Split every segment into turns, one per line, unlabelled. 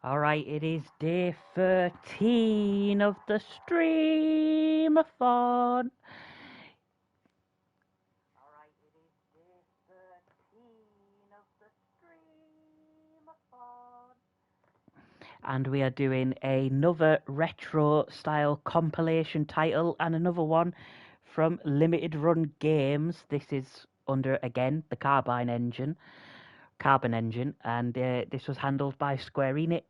Alright, it is day 13 of the Stream-A-Thon. And we are doing another retro style compilation title and another one from Limited Run Games. This is under, again, the Carbon engine, and this was handled by Square Enix.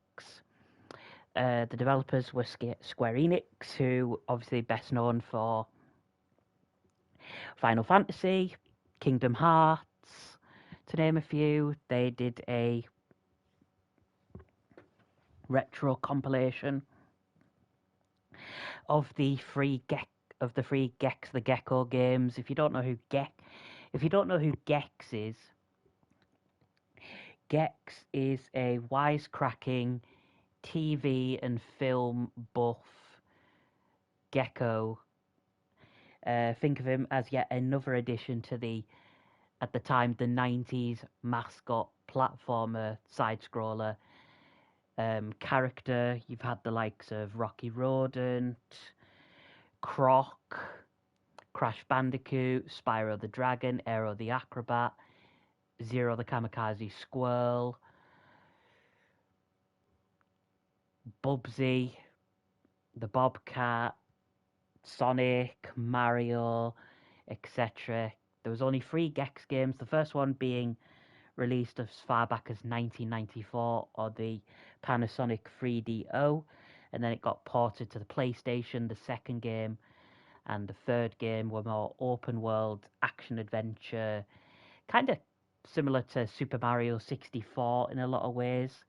The developers were Square Enix, who obviously best known for Final Fantasy, Kingdom Hearts, to name a few. They did a retro compilation of the free Gex the Gecko games. If you don't know who Gex is, Gex is a wisecracking TV and film buff gecko. Think of him as yet another addition to the, at the time, the 90s mascot platformer side-scroller character. You've had the likes of Rocky Rodent, Croc, Crash Bandicoot, Spyro the Dragon, Aero the Acrobat, Zero the Kamikaze Squirrel, Bubsy, the Bobcat, Sonic, Mario, etc. There was only 3 Gex games, the first one being released as far back as 1994 on the Panasonic 3DO, and then it got ported to the PlayStation. The second game and the third game were more open world action adventure, kind of similar to Super Mario 64 in a lot of ways,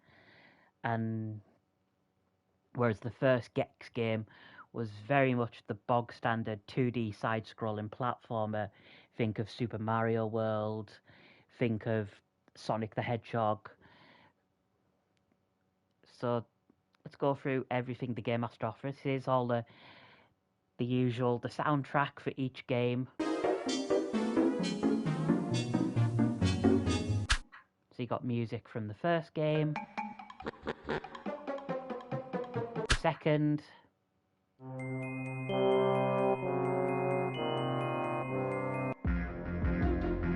and whereas the first Gex game was very much the bog standard 2D side-scrolling platformer. Think of Super Mario World, think of Sonic the Hedgehog. So let's go through everything the game has to offer. This is all the usual, the soundtrack for each game. So you got music from the first game, the second,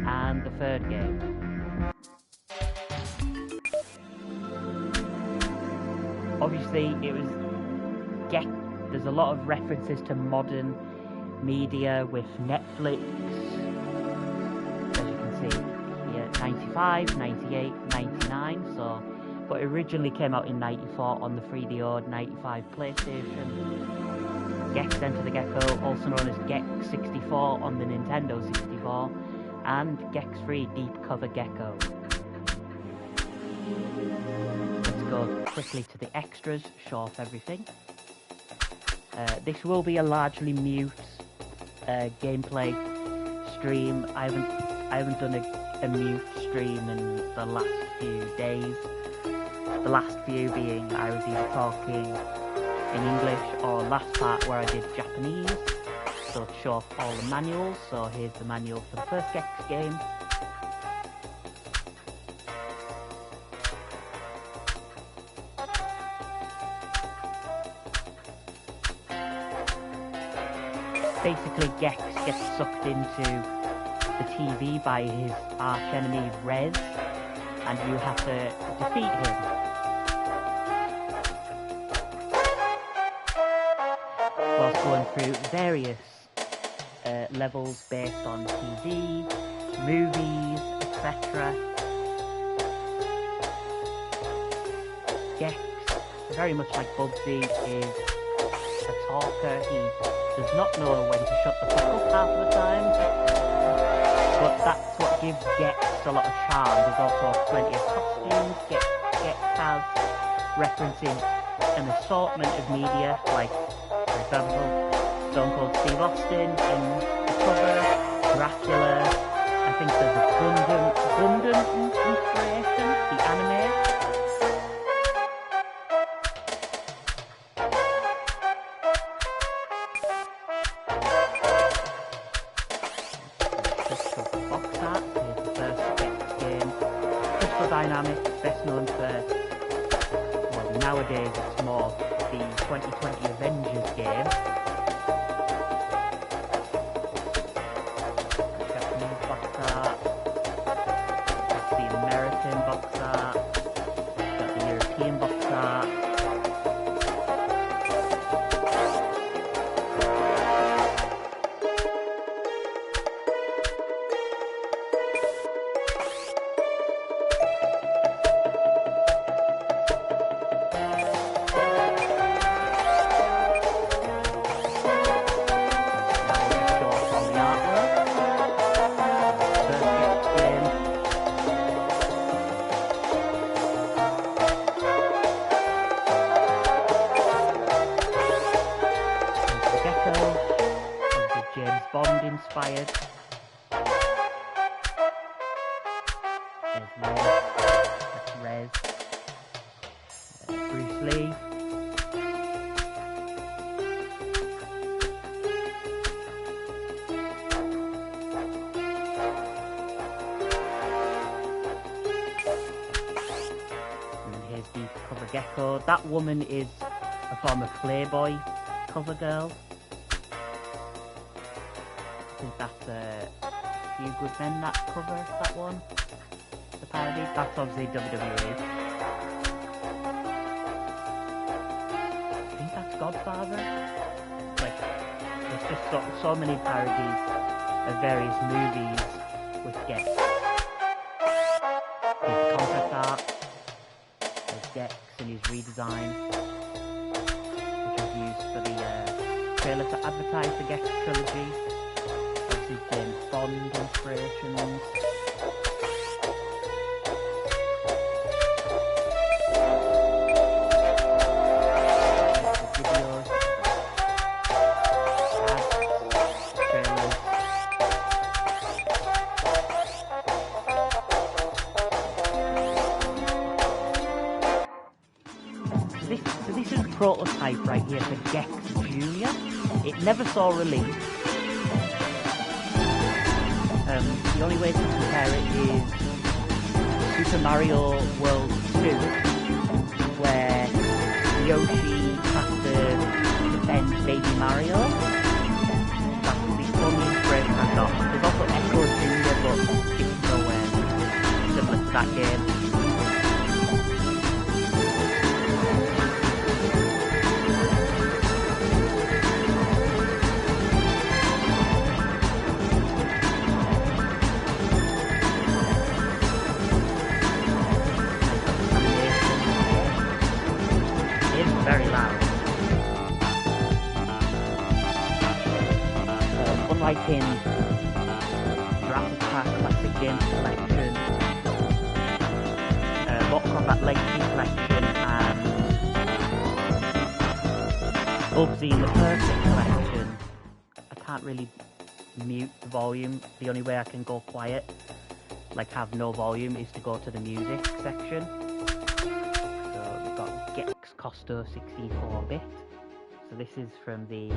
and the third game. Obviously, it was there's a lot of references to modern media with Netflix, as you can see here, 95, 98, 99, so, but it originally came out in 94 on the 3DO, 95 PlayStation. Gex Enter the Gecko, also known as Gex 64 on the Nintendo 64, and Gex 3 Deep Cover Gecko. Let's go quickly to the extras, show off everything. This will be a largely mute gameplay stream. I haven't done a mute stream in the last few days. The last few being I was either talking in English or last part where I did Japanese. So to show off all the manuals. So here's the manual for the first Gex game. Basically, Gex gets sucked into the TV by his arch enemy Rez, and you have to defeat him. Whilst going through various levels based on TV, movies, etc. Gex, very much like Bugsy, is a talker. He does not know when to shut the fuck up half of the time, but that's what gives Gex a lot of charm. There's also plenty of costumes. Gex has referencing an assortment of media, like, for example, Stone Cold Steve Austin in the cover, Dracula, I think there's a Gundam inspiration, the anime. Dynamics, best known for, well, nowadays it's more the 2020 Avengers game. Japanese box art, that's the American box art, got the European box art. Inspired. There's Rez. Bruce Lee. And here's the cover gecko. That woman is a former Playboy cover girl. I think that's a Few Good Men, that cover, that one. The parody. That's obviously WWE. I think that's Godfather. Like, there's just so many parodies of various movies with Gex. Here's the concept art. There's Gex and his redesign, which was used for the trailer to advertise the Gex Trilogy. James Bond inspirations. Videos, ads, trailers. So this is a prototype right here for Gex Junior. It never saw release. The only way to compare it is Super Mario World 2, where Yoshi has to defend Baby Mario. That's the only inspiration I got. There's also Echo Junior, but it's nowhere similar to that game. Very loud. Unlike in Jurassic Park Classic Games Collection, Legacy Collection and Bubsy the Perfect Collection, I can't really mute the volume. The only way I can go quiet, like have no volume, is to go to the music section. So we've got Gex Costo 64-bit. So this is from the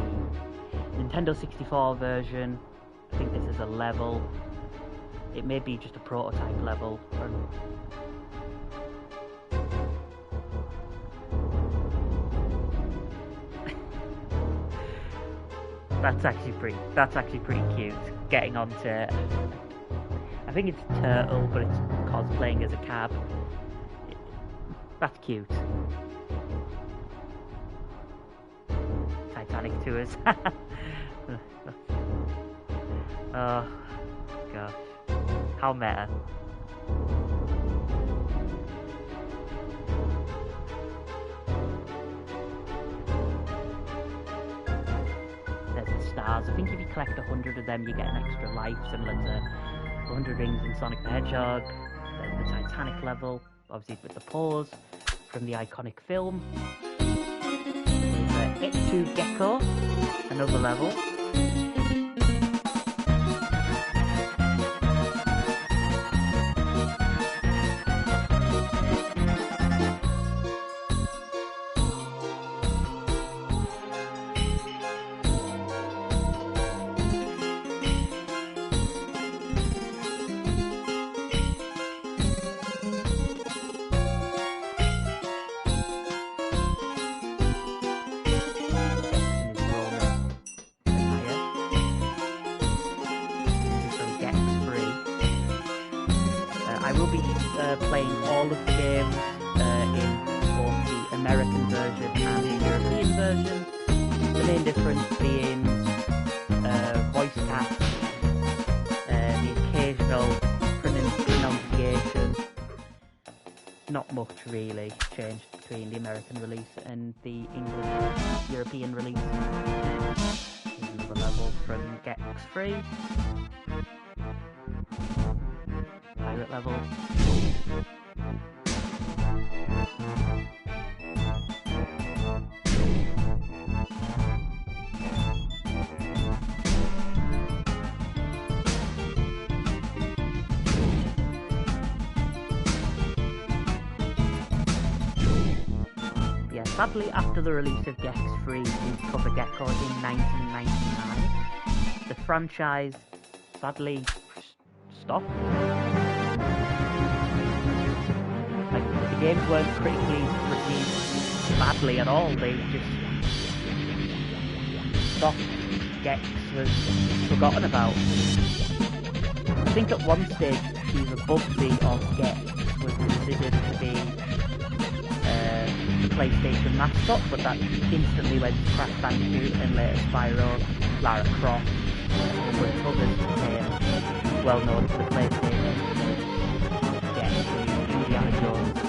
Nintendo 64 version. I think this is a level. It may be just a prototype level. That's actually pretty cute. Getting onto, I think it's Turtle, but it's cosplaying as a cab. That's cute. Titanic tours. Oh gosh, how meta. There's the stars. I think if you collect 100 of them, you get an extra life, similar to 100 rings in Sonic the Hedgehog. There's the Titanic level, obviously with the pause from the iconic film. There's It to Gecko, another level. Playing all of the games in both the American version and the European version. The main difference being voice cast, the occasional pronunciation. Not much really changed between the American release and the English European release. Here's another level from Gex 3. Pirate level. Yeah, sadly after the release of Gex 3 to Cover Gecko in 1999, the franchise sadly stopped. Like, the games weren't critically received badly at all, they just stopped. Gex was forgotten about. I think at one stage either Bubsy or Gex was considered to be the PlayStation mascot, but that instantly went to Crash Bandicoot and later Spyro, Lara Croft, with others became well known for the PlayStation. Gex, Indiana Jones.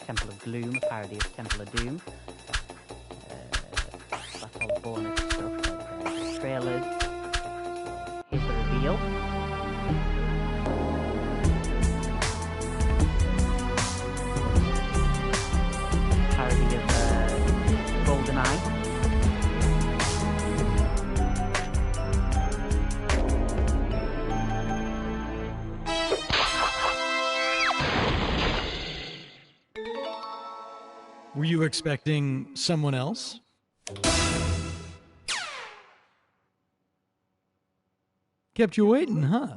Temple of Gloom, a parody of Temple of Doom. That's all bonus stuff. Trailers. Here's the reveal. Parody of GoldenEye.
Were you expecting someone else? Kept you waiting, huh?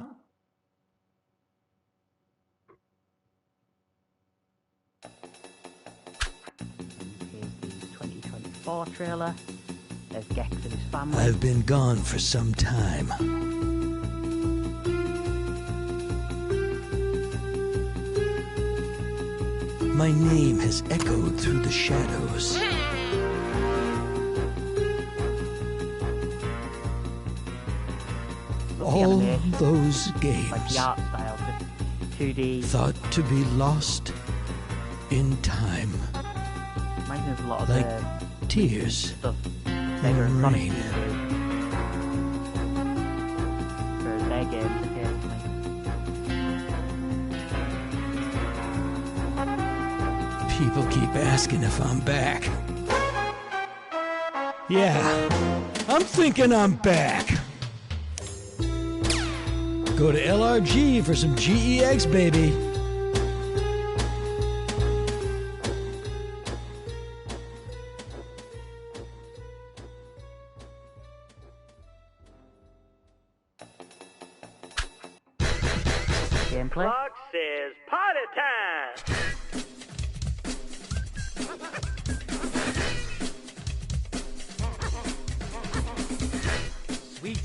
Here's the 2024 trailer. There's Gex and his family.
I've been gone for some time. My name has echoed through the shadows. All those games,
like the art style, just 2D.
thought to be lost in time,
Reminds me of a lot of
like tears
stuff
in
Sega and Sonic
rain.
used to do. games occasionally.
People keep asking if I'm back. Yeah, I'm thinking I'm back. Go to LRG for some GEX, baby.
Gameplay.
Clock says party time!
Sweet,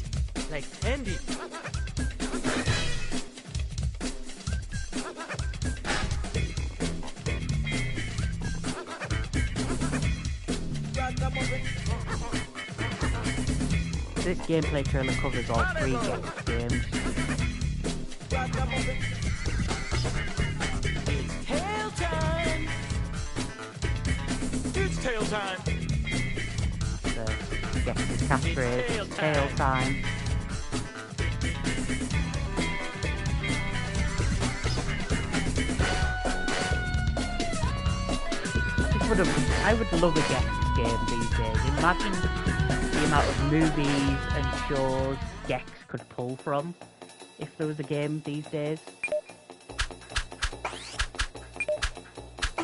like candy.
This gameplay trailer covers all 3 Gex games.
Tail time! It's tail time!
Gex's catchphrase, tail time. I would love a Gex game these days. Imagine the amount of movies and shows Gex could pull from if there was a game these days. So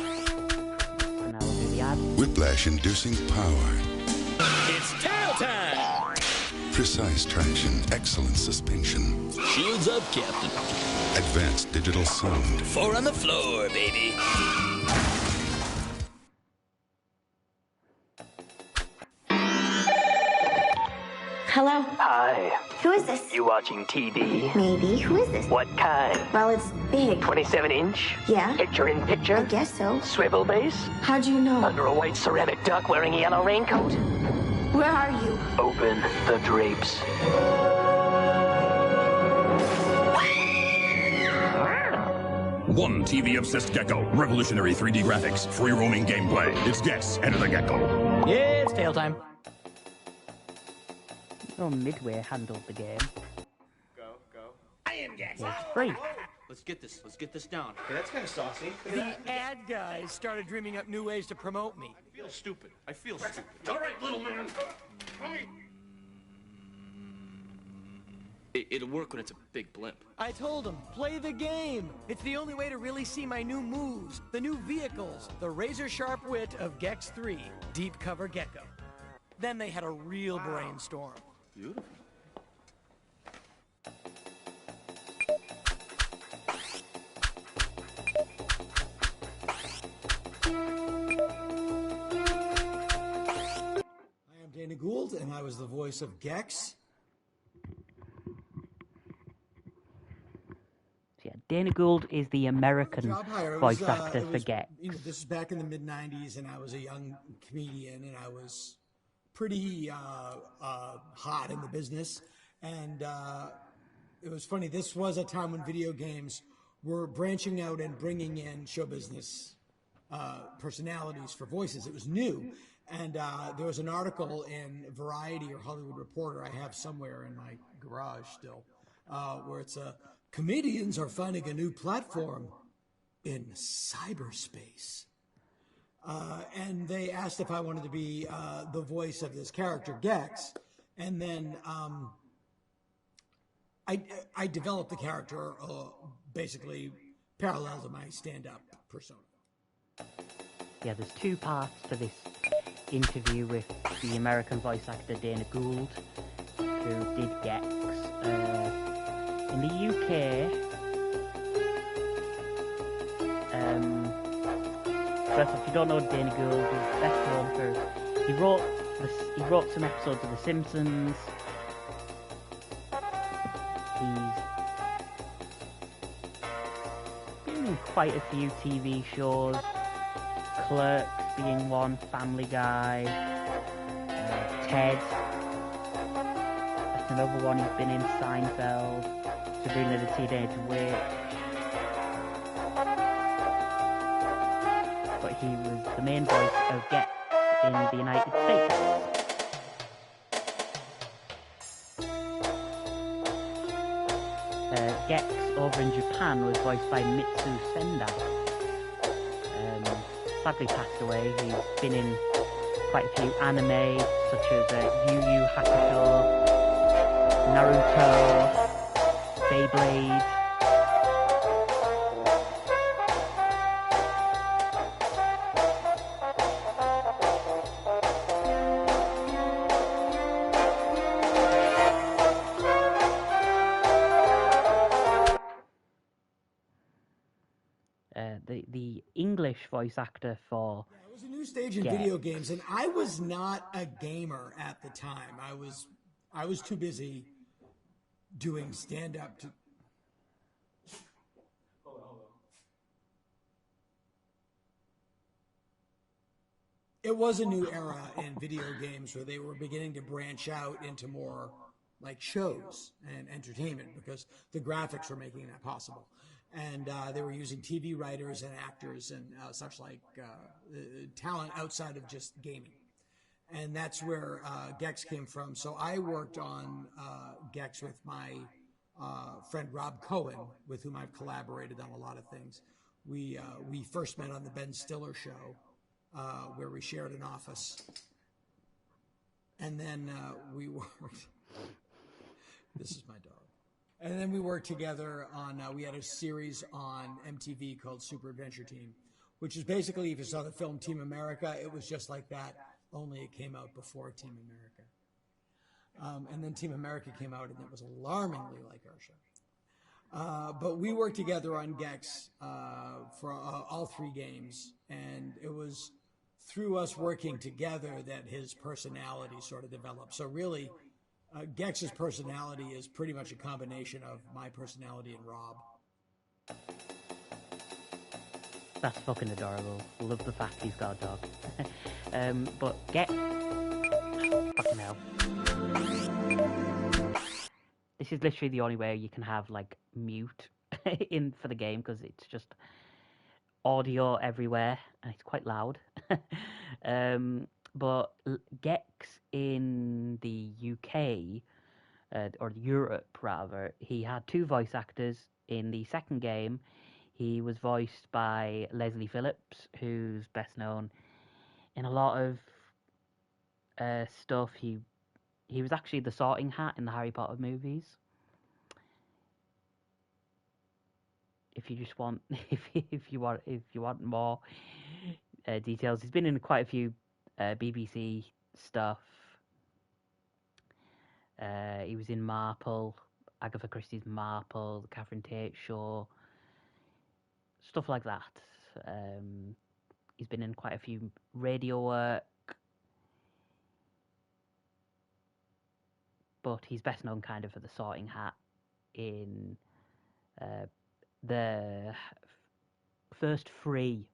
now we'll do the ad.
Whiplash-inducing power.
It's tail time!
Precise traction, excellent suspension.
Shields up, Captain.
Advanced digital sound.
4 on the floor, baby.
Hello?
Hi,
Who is this?
you watching TV?
Maybe. Who is this?
What kind?
Well, it's big.
27 inch?
Yeah?
Picture in picture?
I guess so.
Swivel base?
How'd you know?
Under a white ceramic duck wearing a yellow raincoat?
Where are you?
Open the drapes.
One TV-obsessed gecko. Revolutionary 3D graphics. Free roaming gameplay. It's Gex, Enter the Gecko.
Yeah, it's tail time.
Oh, Midway handled the game.
Go.
I am Gex.
It's free.
Let's get this down.
Okay, that's kind of saucy.
The ad guys started dreaming up new ways to promote me.
I feel stupid.
All right, little man.
It'll work when it's a big blimp.
I told them, play the game. It's the only way to really see my new moves, the new vehicles, the razor-sharp wit of Gex 3, Deep Cover Gecko. Then they had a real brainstorm.
Beautiful.
I am Dana Gould, and I was the voice of Gex.
Yeah, Dana Gould is the American
Job hire.
voice actor for Gex.
This is back in the mid-'90s, and I was a young comedian, and I was pretty hot in the business. And it was funny. This was a time when video games were branching out and bringing in show business personalities for voices. It was new. And there was an article in Variety or Hollywood Reporter I have somewhere in my garage still, where it's comedians are finding a new platform in cyberspace. And they asked if I wanted to be the voice of this character, Gex. And then I developed the character basically parallel to my stand-up persona.
Yeah, there's 2 parts to this interview with the American voice actor Dana Gould, who did Gex. In the UK, first off, if you don't know Dana Gould, he's best known for he wrote some episodes of The Simpsons. He's been in quite a few TV shows, Clerks being one, Family Guy, Ted. That's another one. He's been in Seinfeld, Sabrina the Teenage Witch. But he was the main voice of Gex in the United States. Gex over in Japan was voiced by Mitsu Senda. Sadly passed away. He's been in quite a few anime, such as Yu Yu Hakusho, Naruto, Beyblade. The English voice actor for
it was a new stage in video games, and I was not a gamer at the time. I was too busy doing stand-up to. It was a new era in video games where they were beginning to branch out into more like shows and entertainment because the graphics were making that possible. And they were using TV writers and actors and such like talent outside of just gaming. And that's where Gex came from. So I worked on Gex with my friend Rob Cohen, with whom I've collaborated on a lot of things. We first met on the Ben Stiller show, where we shared an office. And then we worked. This is my dog. And then we worked together on, we had a series on MTV called Super Adventure Team, which is basically, if you saw the film Team America, it was just like that, only it came out before Team America. And then Team America came out, and it was alarmingly like our show. But we worked together on Gex for all three games, and it was through us working together that his personality sort of developed. So really, Gex's personality is pretty much a combination of my personality and Rob.
That's fucking adorable. Love the fact he's got a dog. But Gex... Fucking hell. This is literally the only way you can have, like, mute in for the game, because it's just audio everywhere, and it's quite loud. But Gex in the UK, or Europe rather, he had two voice actors. In the second game, he was voiced by Leslie Phillips, who's best known in a lot of stuff. He was actually the Sorting Hat in the Harry Potter movies. If you just want, if you want more details, he's been in quite a few BBC stuff. He was in Marple, Agatha Christie's Marple, the Catherine Tate Show, stuff like that. He's been in quite a few radio work, but he's best known kind of for the Sorting Hat in the first 3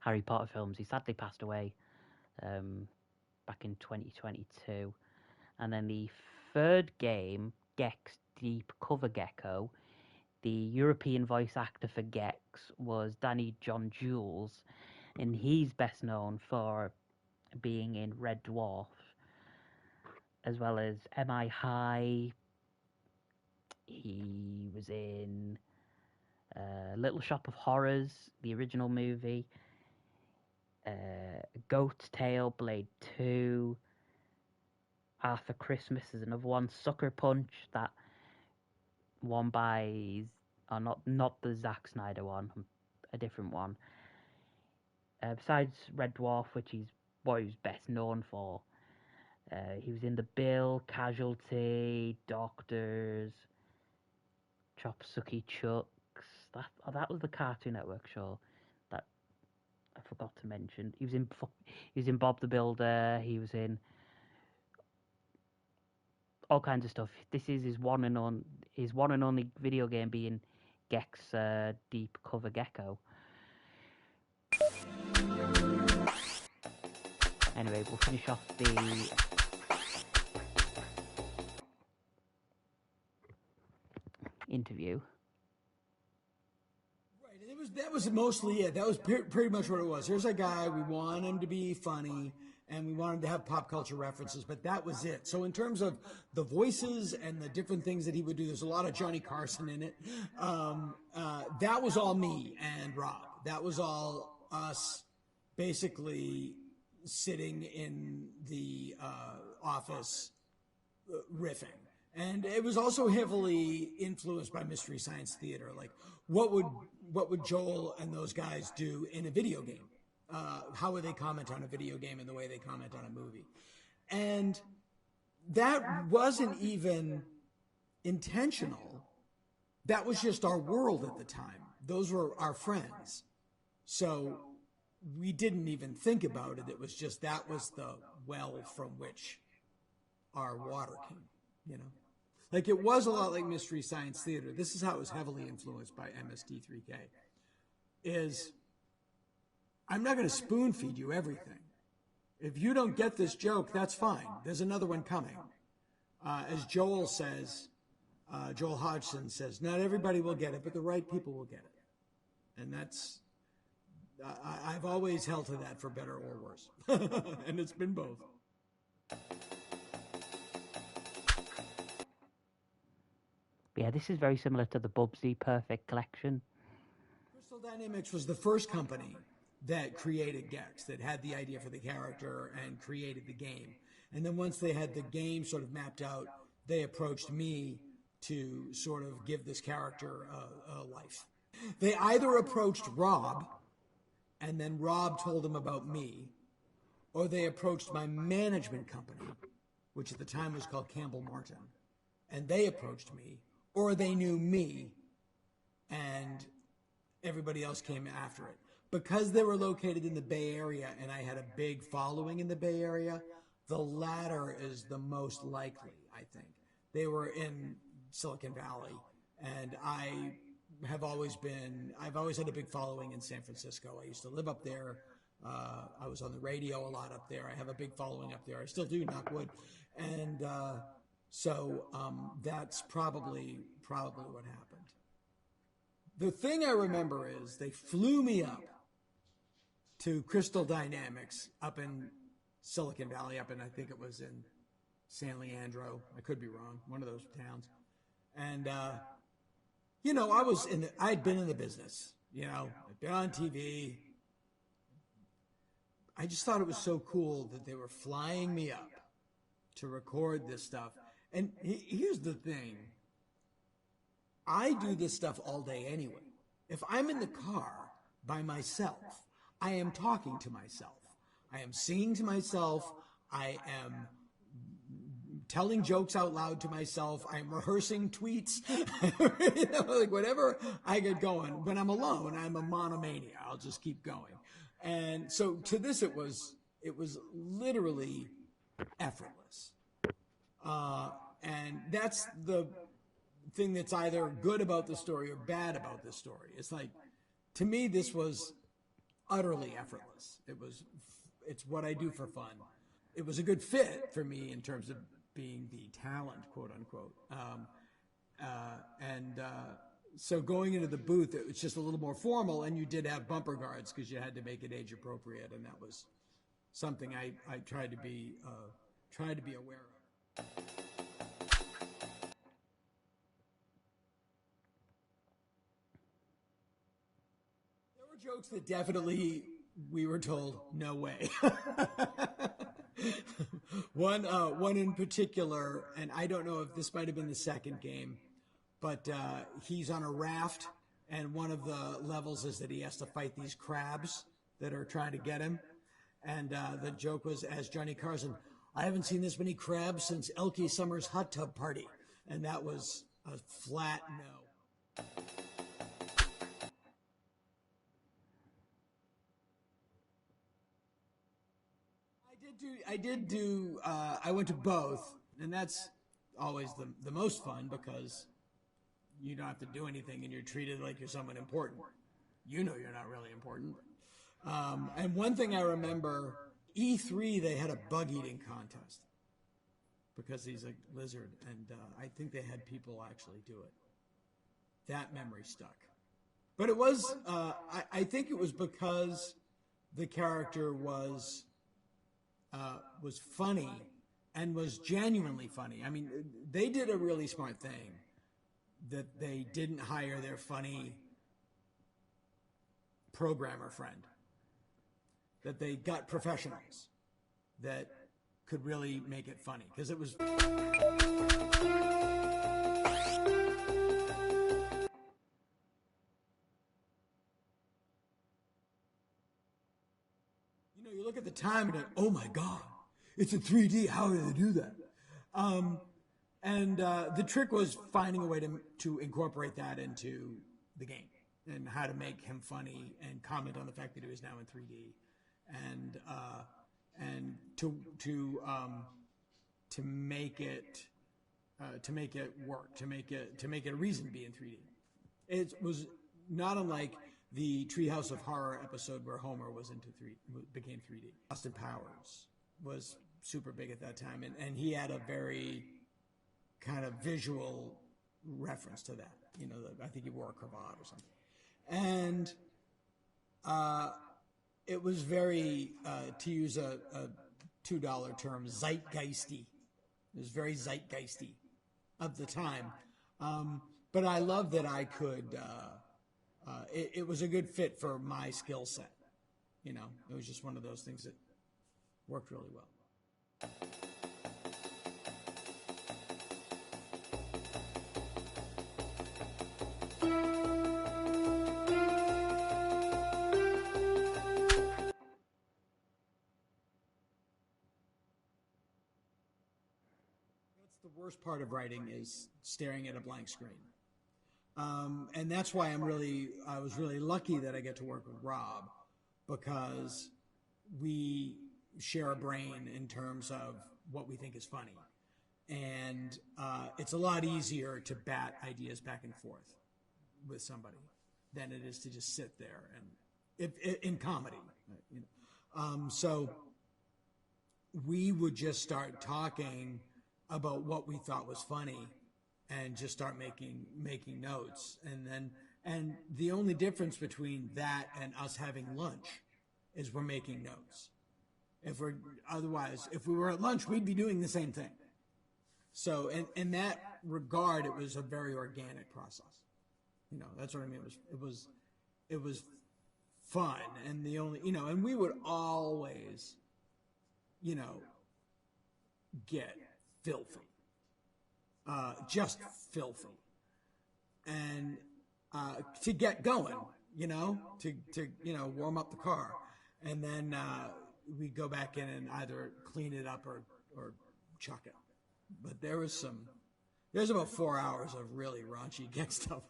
Harry Potter films. He sadly passed away back in 2022. And then the third game, Gex Deep Cover Gecko, the European voice actor for Gex was Danny John Jules, and he's best known for being in Red Dwarf, as well as MI High. He was in Little Shop of Horrors, the original movie, Goat's Tail, Blade 2, Arthur Christmas is another one, Sucker Punch, that one by, not the Zack Snyder one, a different one. Besides Red Dwarf, which is what he's best known for, he was in The Bill, Casualty, Doctors, Chop Sucky Chucks. That was the Cartoon Network show that I forgot to mention. He was in Bob the Builder. He was in all kinds of stuff. This is his one and only video game, being Gex Deep Cover Gecko. Anyway, we'll finish off the interview.
Right, that was mostly it. That was pretty much what it was. Here's a guy, we want him to be funny, and we wanted to have pop culture references, but that was it. So in terms of the voices and the different things that he would do, there's a lot of Johnny Carson in it. That was all me and Rob. That was all us basically sitting in the office riffing. And it was also heavily influenced by Mystery Science Theater. Like, what would Joel and those guys do in a video game? How would they comment on a video game in the way they comment on a movie? And that wasn't even intentional. That was just our world at the time. Those were our friends. So we didn't even think about it. It was just that was the well from which our water came, you know? Like, it was a lot like Mystery Science Theater. This is how it was heavily influenced by MST3K. Is I'm not going to spoon feed you everything. If you don't get this joke, that's fine. There's another one coming. As Joel says, Joel Hodgson says, not everybody will get it, but the right people will get it. And that's, I've always held to that for better or worse. And it's been both.
Yeah, this is very similar to the Bubsy Perfect Collection.
Crystal Dynamics was the first company that created Gex, that had the idea for the character and created the game. And then once they had the game sort of mapped out, they approached me to sort of give this character a life. They either approached Rob, and then Rob told them about me, or they approached my management company, which at the time was called Campbell Martin, and they approached me, or they knew me, and everybody else came after it. Because they were located in the Bay Area and I had a big following in the Bay Area, the latter is the most likely, I think. They were in Silicon Valley, and I've always had a big following in San Francisco. I used to live up there. I was on the radio a lot up there. I have a big following up there. I still do, knock wood. And so that's probably what happened. The thing I remember is they flew me up to Crystal Dynamics up in Silicon Valley, up in, I think it was in San Leandro. I could be wrong, one of those towns. And, you know, I'd been in the business, you know, I'd been on TV. I just thought it was so cool that they were flying me up to record this stuff. And here's the thing. I do this stuff all day anyway. If I'm in the car by myself, I am talking to myself. I am singing to myself. I am telling jokes out loud to myself. I'm rehearsing tweets. You know, like whatever I get going. When I'm alone, I'm a monomania. I'll just keep going. And so to this, it was literally effortless. And that's the thing that's either good about the story or bad about the story. It's like, to me, this was utterly effortless. It's what I do for fun. It was a good fit for me in terms of being the talent, quote unquote. So going into the booth, it was just a little more formal, and you did have bumper guards because you had to make it age appropriate, and that was something I tried to be aware of. Jokes that definitely we were told no way. One in particular, and I don't know if this might have been the second game, but he's on a raft, and one of the levels is that he has to fight these crabs that are trying to get him. And the joke was, as Johnny Carson, I haven't seen this many crabs since Elkie Summers' hot tub party. And that was a flat no. I went to both, and that's always the most fun because you don't have to do anything and you're treated like you're someone important. You know you're not really important. And one thing I remember, E3, they had a bug eating contest because he's a lizard, and I think they had people actually do it. That memory stuck. But it was, I think it was because the character was was funny and was genuinely funny. I mean, they did a really smart thing that they didn't hire their funny programmer friend, that they got professionals that could really make it funny, because it was... You look at the time and you're like, oh my God, it's in 3D. How did they do that? The trick was finding a way to incorporate that into the game, and how to make him funny and comment on the fact that he was now in 3D, and to make it work, to make it a reason to be in 3D. It was not unlike the Treehouse of Horror episode where Homer became 3D. Austin Powers was super big at that time, and he had a very kind of visual reference to that. You know, I think he wore a cravat or something. And it was very, to use a $2 term, zeitgeisty. It was very zeitgeisty of the time. But I love that I could... it was a good fit for my skill set. You know, it was just one of those things that worked really well. That's the worst part of writing, is staring at a blank screen. And that's why I was really lucky that I get to work with Rob, because we share a brain in terms of what we think is funny. And it's a lot easier to bat ideas back and forth with somebody than it is to just sit there and in comedy. You know? So we would just start talking about what we thought was funny, and just start making notes. And the only difference between that and us having lunch is we're making notes. If we were at lunch, we'd be doing the same thing. So in that regard, it was a very organic process. You know, that's what I mean. It was fun, and the only, you know, and we would always, you know, get filthy. Just filthy, and to get going, you know, to warm up the car, and then we go back in and either clean it up or chuck it. But there's about 4 hours of really raunchy Gex stuff.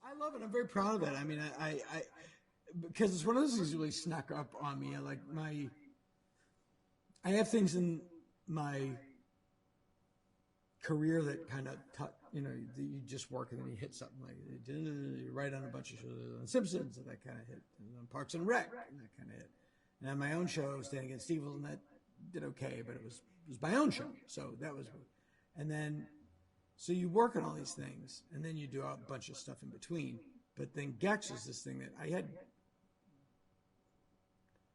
I love it. I'm very proud of it. I mean, I because it's one of those things that really snuck up on me. I have things in my career that kind of, you know, you just work and then you hit something, like you write on a bunch of shows on Simpsons, and that kind of hit, and on Parks and Rec, and that kind of hit. And on my own show, Standing Against Evil, and that did okay, but it was my own show, so that was, and then. So you work on all these things, and then you do a bunch of stuff in between. But then Gex is this thing that I had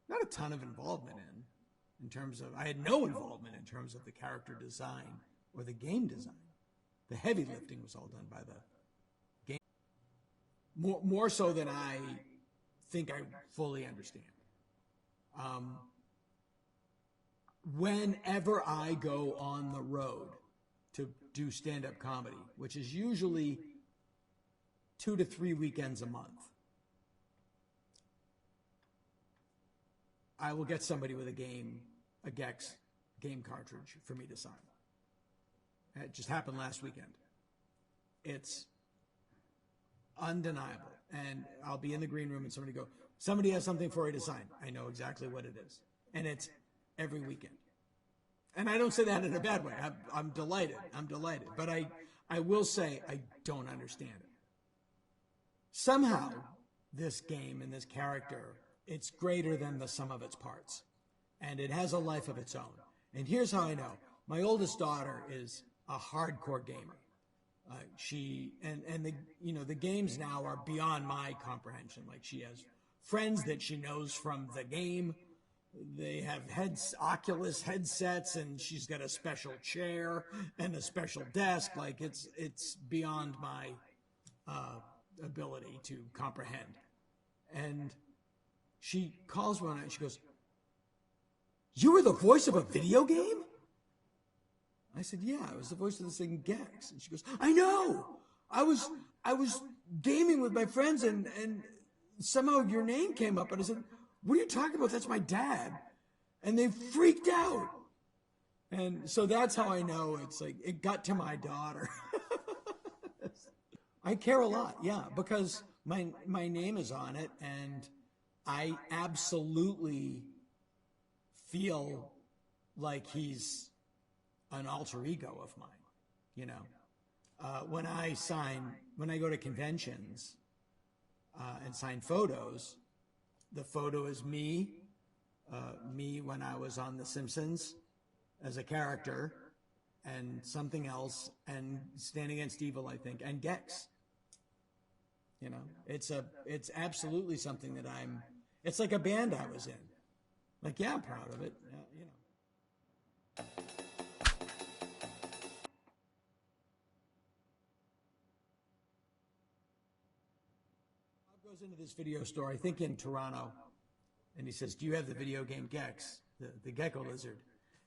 not a ton of involvement in terms of, I had no involvement in terms of the character design or the game design. The heavy lifting was all done by the game. More so than I think I fully understand. Whenever I go on the road to do stand-up comedy, which is usually 2 to 3 weekends a month, I will get somebody with a Gex game cartridge for me to sign. It just happened last weekend. It's undeniable. And I'll be in the green room and somebody has something for you to sign. I know exactly what it is. And it's every weekend. And I don't say that in a bad way. I'm delighted. But I will say I don't understand it. Somehow, this game and this character, it's greater than the sum of its parts. And it has a life of its own. And here's how I know. My oldest daughter is a hardcore gamer. She and the games now are beyond my comprehension. Like, she has friends that she knows from the game. They have Oculus headsets, and she's got a special chair and a special desk. Like, it's beyond my ability to comprehend. And she calls one night and she goes, "You were the voice of a video game?" I said, "Yeah, I was the voice of this thing, Gex." And she goes, "I know. I was gaming with my friends, and somehow your name came up." And I said, "What are you talking about? That's my dad." And they freaked out. And so that's how I know it's like it got to my daughter. I care a lot, yeah, because my name is on it, and I absolutely feel like he's an alter ego of mine, you know. When I go to conventions and sign photos, the photo is me when I was on The Simpsons as a character, and something else, and Stand Against Evil, I think, and Gex. You know, it's absolutely something that it's like a band I was in. Like, yeah, I'm proud of it, you know. Goes into this video store, I think in Toronto, and he says, "Do you have the video game Gex, the gecko lizard?"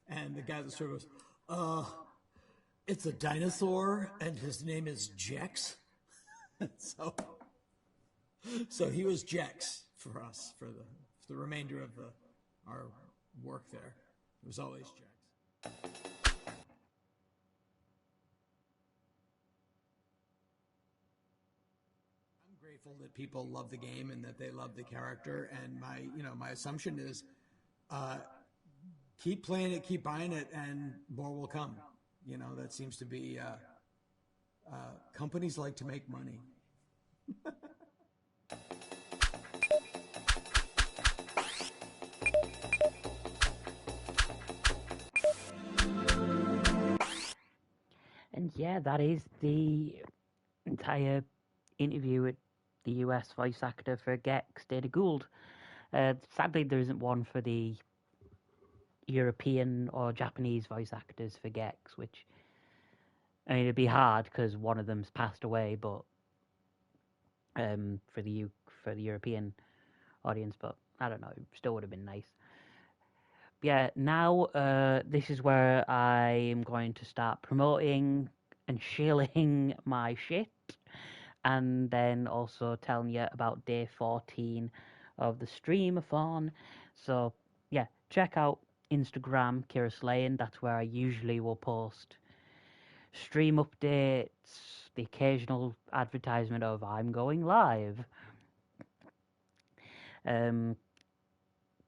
And the guy at the store goes, "It's a dinosaur, and his name is Gex." so he was Gex for us for the remainder of our work there. It was always Gex. Grateful that people love the game and that they love the character, and my assumption is keep playing it, keep buying it, and more will come. You know, that seems to be companies like to make money.
And yeah, that is the entire interview with the US voice actor for Gex, Dana Gould. Sadly, there isn't one for the European or Japanese voice actors for Gex, which, I mean, it'd be hard because one of them's passed away, but for the European audience, but I don't know, it still would have been nice. Yeah, now this is where I am going to start promoting and shilling my shit, and then also telling you about day 14 of the Stream-A-Thon. So yeah, check out Instagram, Kira Slayan. That's where I usually will post stream updates, the occasional advertisement of I'm going live.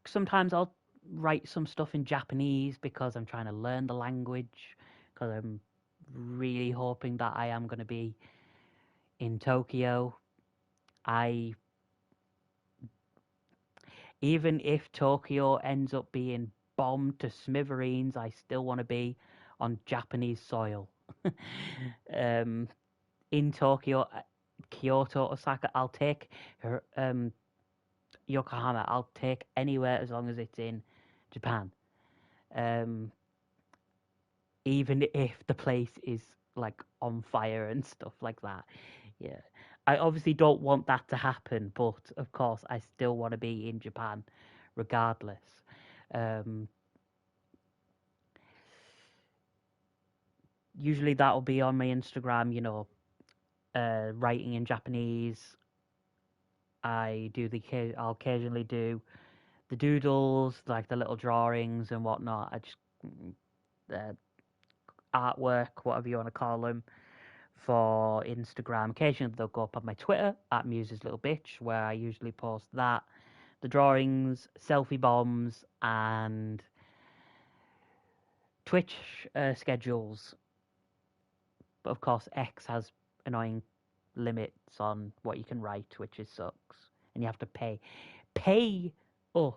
Sometimes I'll write some stuff in Japanese because I'm trying to learn the language, because I'm really hoping that I am going to be in Tokyo. Even if Tokyo ends up being bombed to smithereens, I still want to be on Japanese soil. In Tokyo, Kyoto, Osaka, I'll take Yokohama. I'll take anywhere as long as it's in Japan. Even if the place is like on fire and stuff like that. Yeah. I obviously don't want that to happen, but of course I still want to be in Japan regardless. Usually that'll be on my Instagram, you know, writing in Japanese. I'll occasionally do the doodles, like the little drawings and whatnot. I just artwork, whatever you want to call them, for Instagram. Occasionally they'll go up on my Twitter at Muse's Little Bitch, where I usually post that, the drawings, selfie bombs, and Twitch schedules. But of course, X has annoying limits on what you can write, which is sucks, and you have to pay us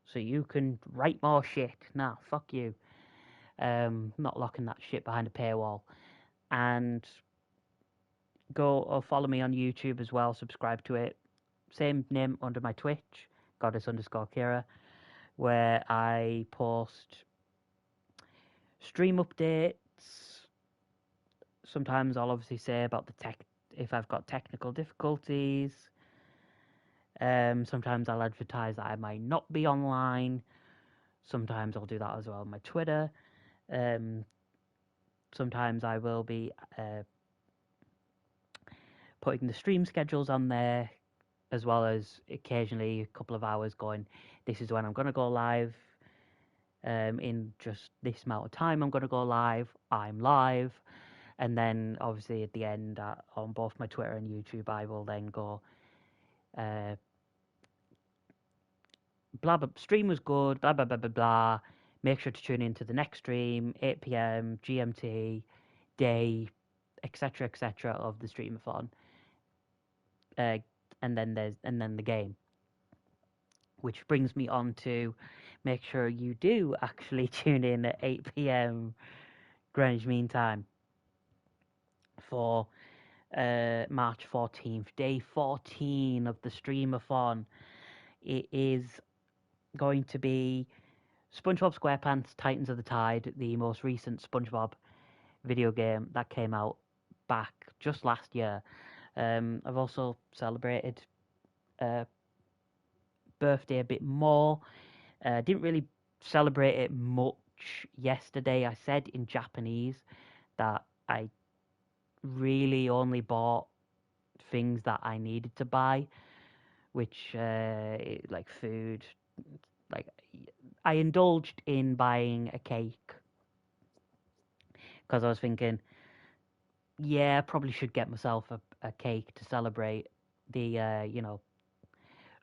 so you can write more shit. Nah, fuck you. Not locking that shit behind a paywall. And go or follow me on YouTube as well. Subscribe to it. Same name under my Twitch, goddess_Kira, where I post stream updates. Sometimes I'll obviously say about the tech if I've got technical difficulties. Sometimes I'll advertise that I might not be online. Sometimes I'll do that as well on my Twitter. Sometimes I will be putting the stream schedules on there, as well as occasionally a couple of hours going, this is when I'm going to go live. In just this amount of time I'm going to go live. I'm live. And then obviously at the end on both my Twitter and YouTube, I will then go, blah, blah, stream was good, blah, blah, blah, blah, blah. Make sure to tune in to the next stream, 8 p.m. GMT, day, etc., of the Stream-A-Thon. And then the game. Which brings me on to make sure you do actually tune in at 8 p.m. Greenwich Mean Time for March 14th, day 14 of the Stream-A-Thon. It is going to be SpongeBob SquarePants Titans of the Tide, the most recent SpongeBob video game that came out back just last year. I've also celebrated birthday a bit more. Didn't really celebrate it much yesterday. I said in Japanese that I really only bought things that I needed to buy, which like food. Like I indulged in buying a cake because I was thinking, yeah, I probably should get myself a cake to celebrate the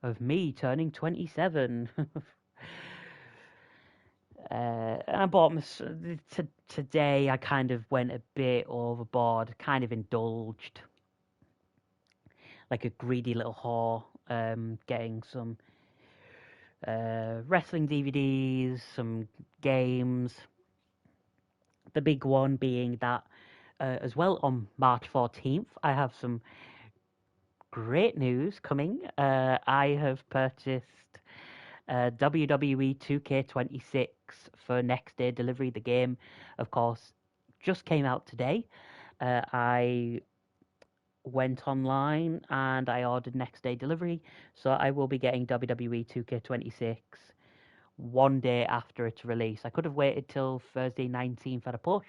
of me turning 27. And I bought today. I kind of went a bit overboard, kind of indulged, like a greedy little whore, getting some wrestling DVDs, some games. The big one being that as well on March 14th, I have some great news coming. I have purchased WWE 2K26 for next day delivery. The game, of course, just came out today. I went online and I ordered next day delivery, so I will be getting WWE 2K26 one day after its release. I could have waited till Thursday 19th at a push,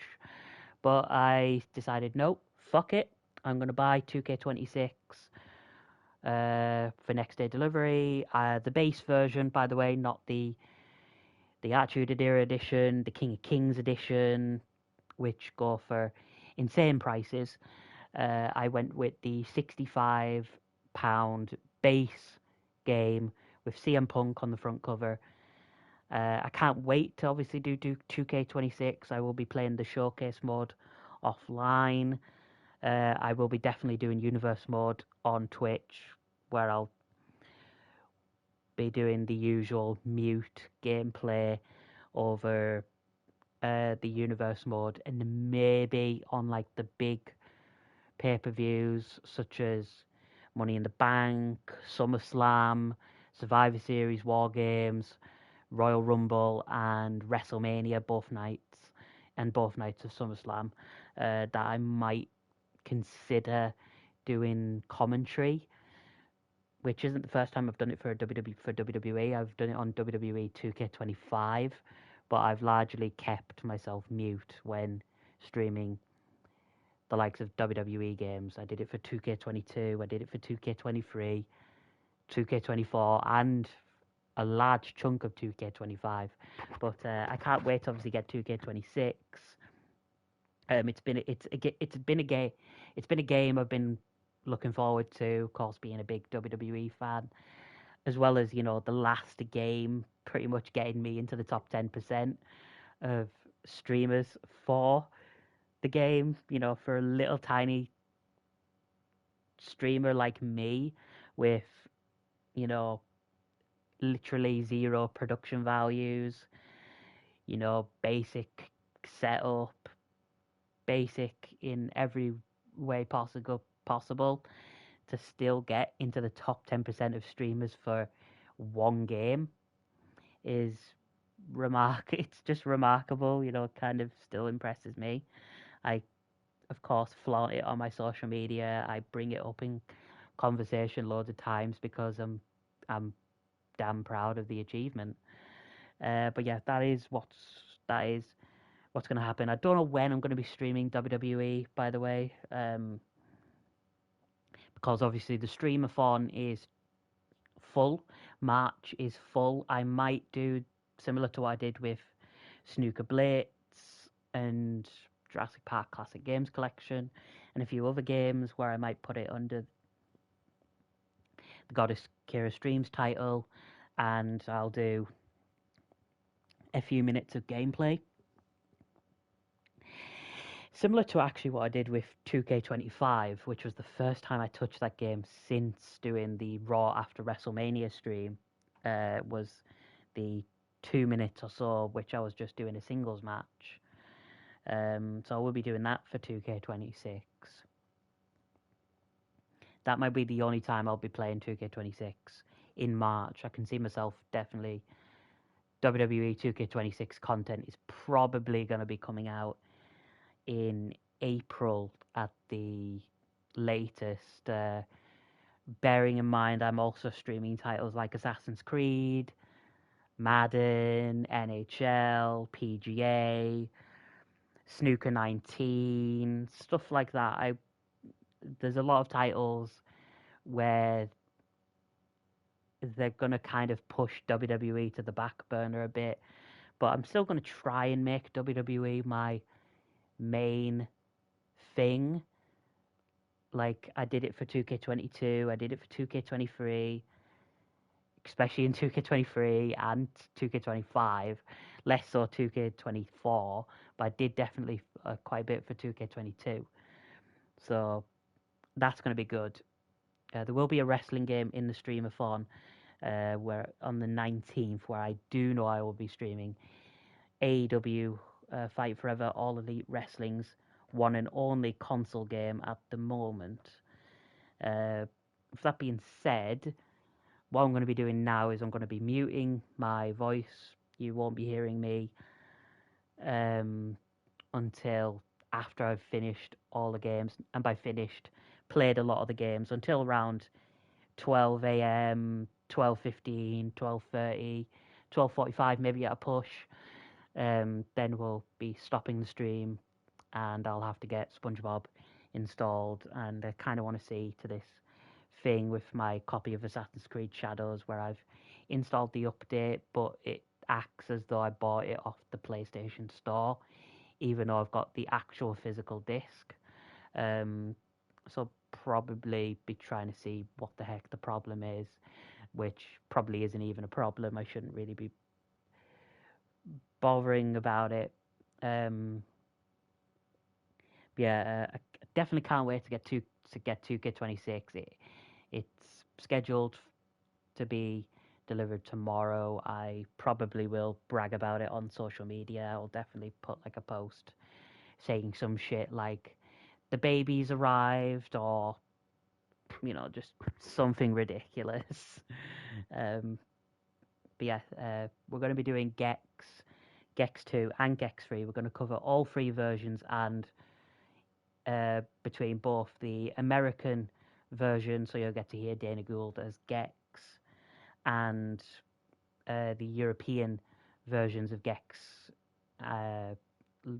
but I decided, nope, fuck it. I'm going to buy 2K26 for next day delivery. The base version, by the way, not the Attitude Era edition, the King of Kings edition, which go for insane prices. I went with the £65 base game with CM Punk on the front cover. I can't wait to obviously do 2K26. I will be playing the showcase mode offline. I will be definitely doing universe mode on Twitch, where I'll be doing the usual mute gameplay over the universe mode, and maybe on like the big pay-per-views such as Money in the Bank, SummerSlam, Survivor Series, War Games, Royal Rumble, and WrestleMania, both nights of SummerSlam, that I might consider doing commentary, which isn't the first time I've done it for WWE. I've done it on WWE 2K25, but I've largely kept myself mute when streaming the likes of WWE games. I did it for 2K22, I did it for 2K23, 2K24, and a large chunk of 2K25. But I can't wait to obviously get 2K26. It's been a game I've been looking forward to, of course, being a big WWE fan, as well as, the last game pretty much getting me into the top 10% of streamers for the game, for a little tiny streamer like me with, literally zero production values, basic setup, basic in every way possible to still get into the top 10% of streamers for one game is it's just remarkable, you know. It kind of still impresses me. I, of course, flaunt it on my social media. I bring it up in conversation loads of times because I'm damn proud of the achievement. But yeah, that is what's going to happen. I don't know when I'm going to be streaming WWE, by the way, because obviously the Stream-A-Thon is full. March is full. I might do similar to what I did with Snooker Blitz and Jurassic Park Classic Games Collection and a few other games where I might put it under the Goddess Kira Streams title, and I'll do a few minutes of gameplay. Similar to actually what I did with 2K25, which was the first time I touched that game since doing the Raw after WrestleMania stream, was the 2 minutes or so, which I was just doing a singles match. So I will be doing that for 2K26. That might be the only time I'll be playing 2K26 in March. I can see myself definitely. WWE 2K26 content is probably going to be coming out in April at the latest. Bearing in mind, I'm also streaming titles like Assassin's Creed, Madden, NHL, PGA, Snooker 19, stuff like that. There's a lot of titles where they're going to kind of push WWE to the back burner a bit, but I'm still going to try and make WWE my main thing. Like I did it for 2K22, I did it for 2K23, especially in 2K23 and 2K25, less so 2K24, but I did definitely quite a bit for 2K22. So that's going to be good. There will be a wrestling game in the Stream-A-Thon where on the 19th, where I do know I will be streaming AEW Fight Forever All Elite Wrestling's one and only console game at the moment. With that being said, what I'm going to be doing now is I'm going to be muting my voice. You won't be hearing me until after I've finished all the games, and by finished, played a lot of the games until around 12 a.m., 12:15, 12:30, 12:45, maybe at a push. Then we'll be stopping the stream, and I'll have to get SpongeBob installed. And I kind of want to see to this thing with my copy of Assassin's Creed Shadows, where I've installed the update, but it acts as though I bought it off the PlayStation Store, even though I've got the actual physical disc. So probably be trying to see what the heck the problem is, which probably isn't even a problem. I shouldn't really be bothering about it. I definitely can't wait to get 2K26. It's scheduled to be delivered tomorrow. I probably will brag about it on social media. I'll definitely put like a post saying some shit like the baby's arrived, or just something ridiculous. But yeah, we're going to be doing Gex 2 and Gex 3. We're going to cover all three versions, and between both the American version, so you'll get to hear Dana Gould as Gex, and the European versions of Gex,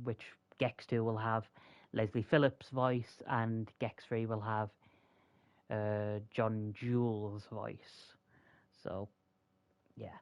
which Gex 2 will have Leslie Phillips' voice, and Gex 3 will have John Jules' voice. So, yeah.